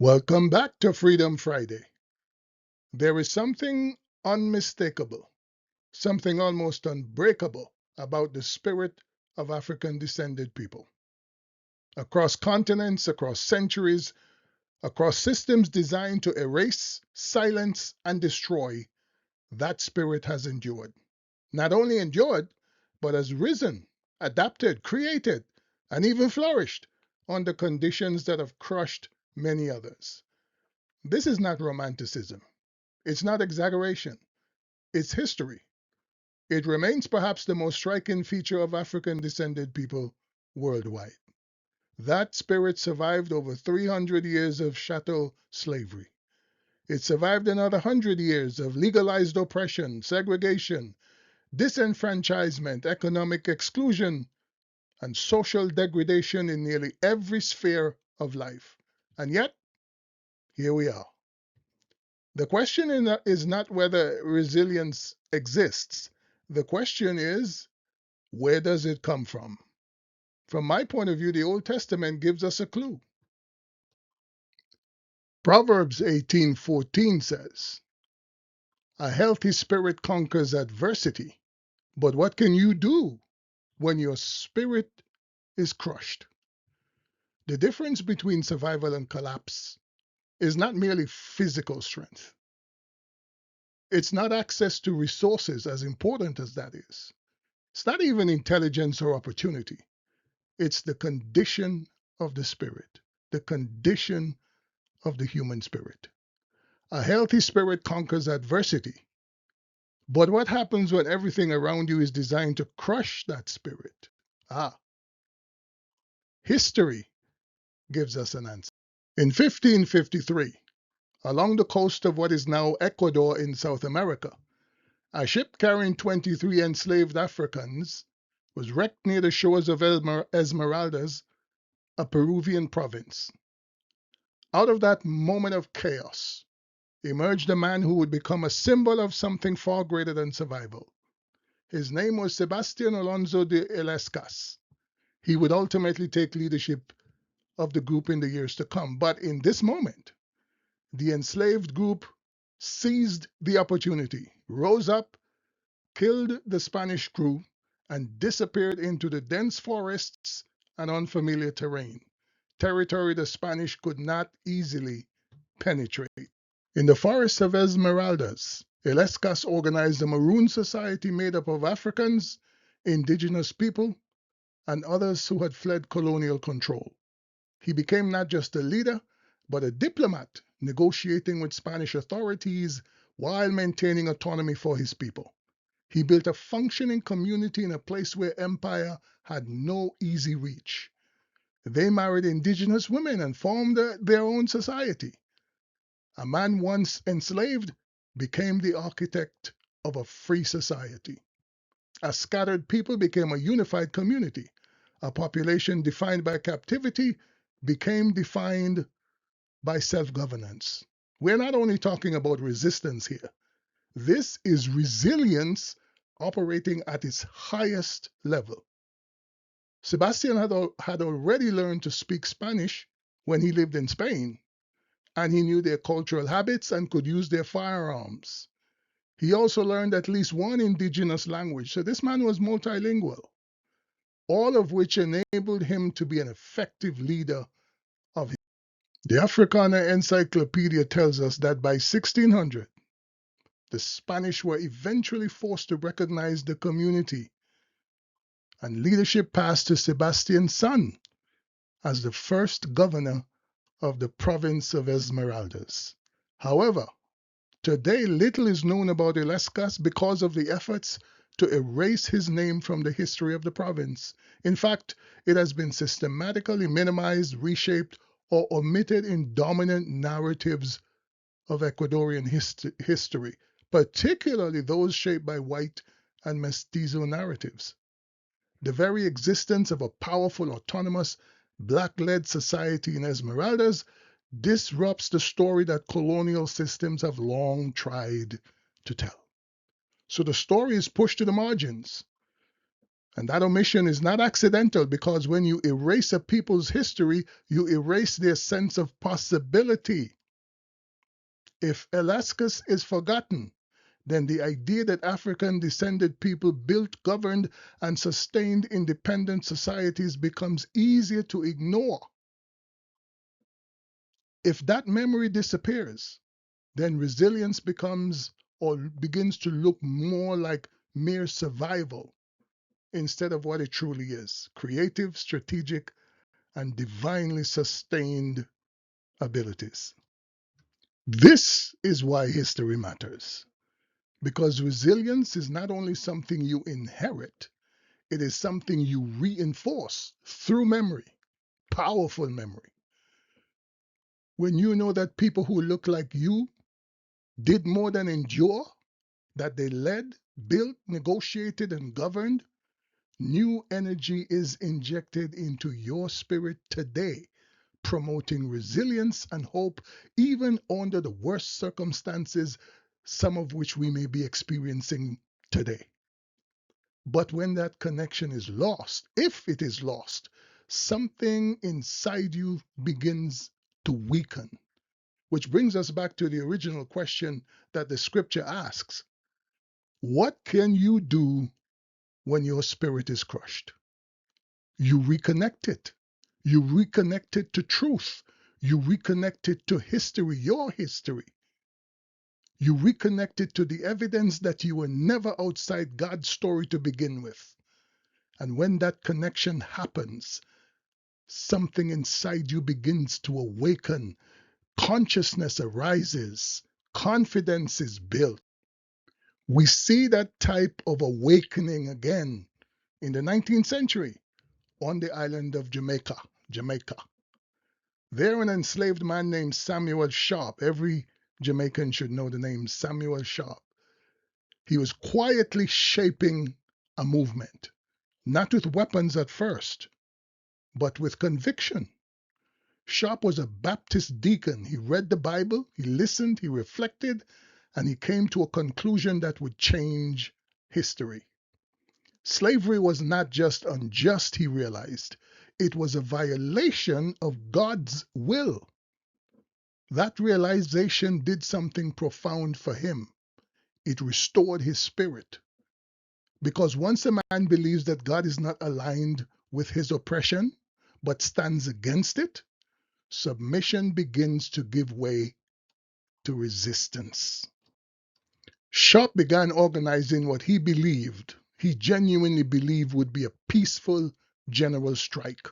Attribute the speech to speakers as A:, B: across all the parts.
A: Welcome back to Freedom Friday. There is something unmistakable, something almost unbreakable about the spirit of African descended people. Across continents, across centuries, across systems designed to erase, silence, and destroy, that spirit has endured. Not only endured, but has risen, adapted, created, and even flourished under conditions that have crushed many others. This is not romanticism. It's not exaggeration, it's history. It remains perhaps the most striking feature of African descended people worldwide. That spirit survived over 300 years of chattel slavery. It survived another 100 years of legalized oppression, segregation, disenfranchisement, economic exclusion, and social degradation in nearly every sphere of life. And yet, here we are. The question is not whether resilience exists. The question is, where does it come from? From my point of view, the Old Testament gives us a clue. Proverbs 18:14 says, "A healthy spirit conquers adversity, but what can you do when your spirit is crushed?" The difference between survival and collapse is not merely physical strength. It's not access to resources, as important as that is. It's not even intelligence or opportunity. It's the condition of the spirit, the condition of the human spirit. A healthy spirit conquers adversity. But what happens when everything around you is designed to crush that spirit? Ah, history gives us an answer. In 1553, along the coast of what is now Ecuador in South America, a ship carrying 23 enslaved Africans was wrecked near the shores of Esmeraldas, a Peruvian province. Out of that moment of chaos emerged a man who would become a symbol of something far greater than survival. His name was Sebastian Alonso de Illescas. He would ultimately take leadership of the group in the years to come. But in this moment, the enslaved group seized the opportunity, rose up, killed the Spanish crew, and disappeared into the dense forests and unfamiliar terrain, territory the Spanish could not easily penetrate. In the forests of Esmeraldas, Illescas organized a maroon society made up of Africans, indigenous people, and others who had fled colonial control. He became not just a leader, but a diplomat, negotiating with Spanish authorities while maintaining autonomy for his people. He built a functioning community in a place where empire had no easy reach. They married indigenous women and formed their own society. A man once enslaved became the architect of a free society. A scattered people became a unified community. A population defined by captivity became defined by self-governance. We're not only talking about resistance here. This is resilience operating at its highest level. Sebastian had already learned to speak Spanish when he lived in Spain, and he knew their cultural habits and could use their firearms. He also learned at least one indigenous language, so this man was multilingual, all of which enabled him to be an effective leader of his. The Africana Encyclopedia tells us that by 1600, the Spanish were eventually forced to recognize the community, and leadership passed to Sebastian's son as the first governor of the province of Esmeraldas. However, today little is known about Illescas because of the efforts to erase his name from the history of the province. In fact, it has been systematically minimized, reshaped, or omitted in dominant narratives of Ecuadorian history, particularly those shaped by white and mestizo narratives. The very existence of a powerful, autonomous, black-led society in Esmeraldas disrupts the story that colonial systems have long tried to tell. So the story is pushed to the margins. And that omission is not accidental, because when you erase a people's history, you erase their sense of possibility. If Illescas is forgotten, then the idea that African descended people built, governed, and sustained independent societies becomes easier to ignore. If that memory disappears, then resilience becomes or begins to look more like mere survival instead of what it truly is: creative, strategic, and divinely sustained abilities. This is why history matters, because resilience is not only something you inherit, it is something you reinforce through memory, powerful memory. When you know that people who look like you did more than endure, that they led, built, negotiated, and governed, new energy is injected into your spirit today, promoting resilience and hope even under the worst circumstances, some of which we may be experiencing today. But when that connection is lost, if it is lost, something inside you begins to weaken. Which brings us back to the original question that the scripture asks: what can you do when your spirit is crushed? You reconnect it. You reconnect it to truth. You reconnect it to history, your history. You reconnect it to the evidence that you were never outside God's story to begin with. And when that connection happens, something inside you begins to awaken. Consciousness arises. Confidence is built. We see that type of awakening again in the 19th century on the island of Jamaica. There, an enslaved man named Samuel Sharpe. Every Jamaican should know the name Samuel Sharpe. He was quietly shaping a movement, not with weapons at first, but with conviction. Sharpe was a Baptist deacon. He read the Bible, he listened, he reflected, and he came to a conclusion that would change history. Slavery was not just unjust, he realized. It was a violation of God's will. That realization did something profound for him. It restored his spirit. Because once a man believes that God is not aligned with his oppression, but stands against it, submission begins to give way to resistance. Sharpe began organizing what he genuinely believed would be a peaceful general strike.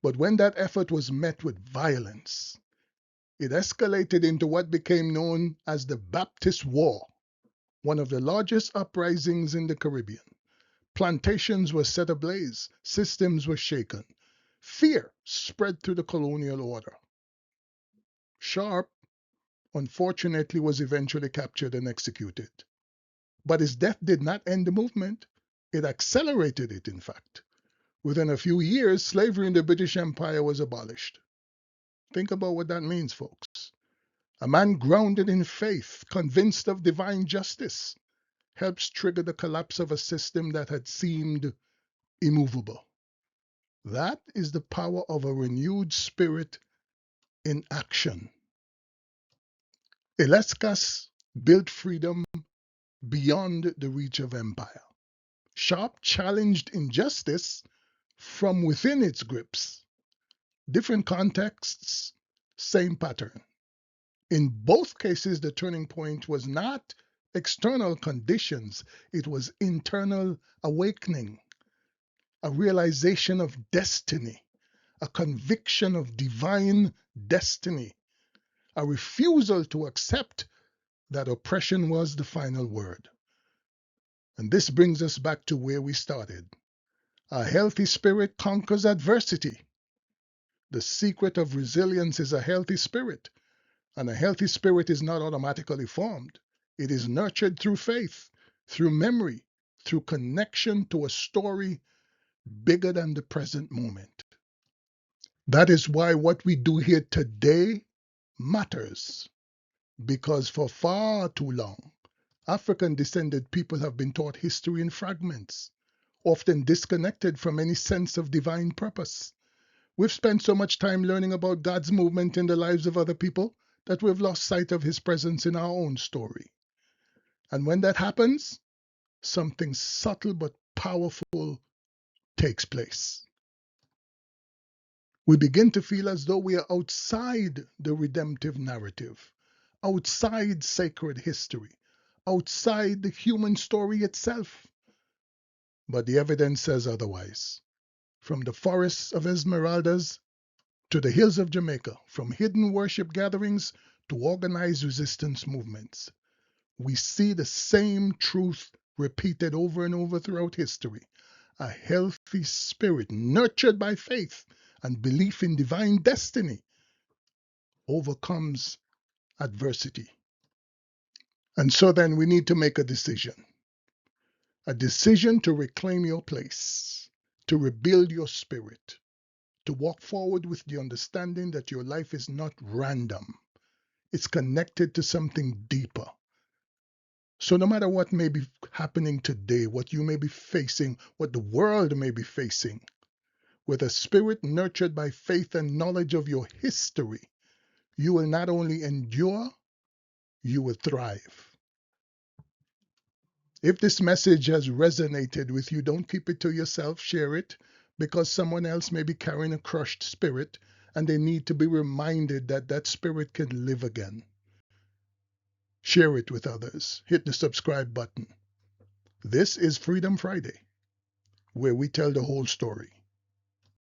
A: But when that effort was met with violence, it escalated into what became known as the Baptist War, one of the largest uprisings in the Caribbean. Plantations were set ablaze, systems were shaken, fear spread through the colonial order. Sharpe, unfortunately, was eventually captured and executed. But his death did not end the movement. It accelerated it, in fact. Within a few years, slavery in the British Empire was abolished. Think about what that means, folks. A man grounded in faith, convinced of divine justice, helps trigger the collapse of a system that had seemed immovable. That is the power of a renewed spirit in action. Illescas built freedom beyond the reach of empire. Sharpe challenged injustice from within its grips. Different contexts, same pattern. In both cases, the turning point was not external conditions, it was internal awakening, a realization of destiny, a conviction of divine destiny, a refusal to accept that oppression was the final word. And this brings us back to where we started. A healthy spirit conquers adversity. The secret of resilience is a healthy spirit, and a healthy spirit is not automatically formed. It is nurtured through faith, through memory, through connection to a story bigger than the present moment. That is why what we do here today matters, because for far too long, African descended people have been taught history in fragments, often disconnected from any sense of divine purpose. We've spent so much time learning about God's movement in the lives of other people that we've lost sight of His presence in our own story. And when that happens, something subtle but powerful takes place. We begin to feel as though we are outside the redemptive narrative, outside sacred history, outside the human story itself. But the evidence says otherwise. From the forests of Esmeraldas to the hills of Jamaica, from hidden worship gatherings to organized resistance movements, we see the same truth repeated over and over throughout history. A healthy spirit nurtured by faith and belief in divine destiny overcomes adversity. And so then we need to make a decision to reclaim your place, to rebuild your spirit, to walk forward with the understanding that your life is not random. It's connected to something deeper. So no matter what may be happening today, what you may be facing, what the world may be facing, with a spirit nurtured by faith and knowledge of your history, you will not only endure, you will thrive. If this message has resonated with you, don't keep it to yourself, share it, because someone else may be carrying a crushed spirit and they need to be reminded that that spirit can live again. Share it with others. Hit the subscribe button. This is Freedom Friday, where we tell the whole story.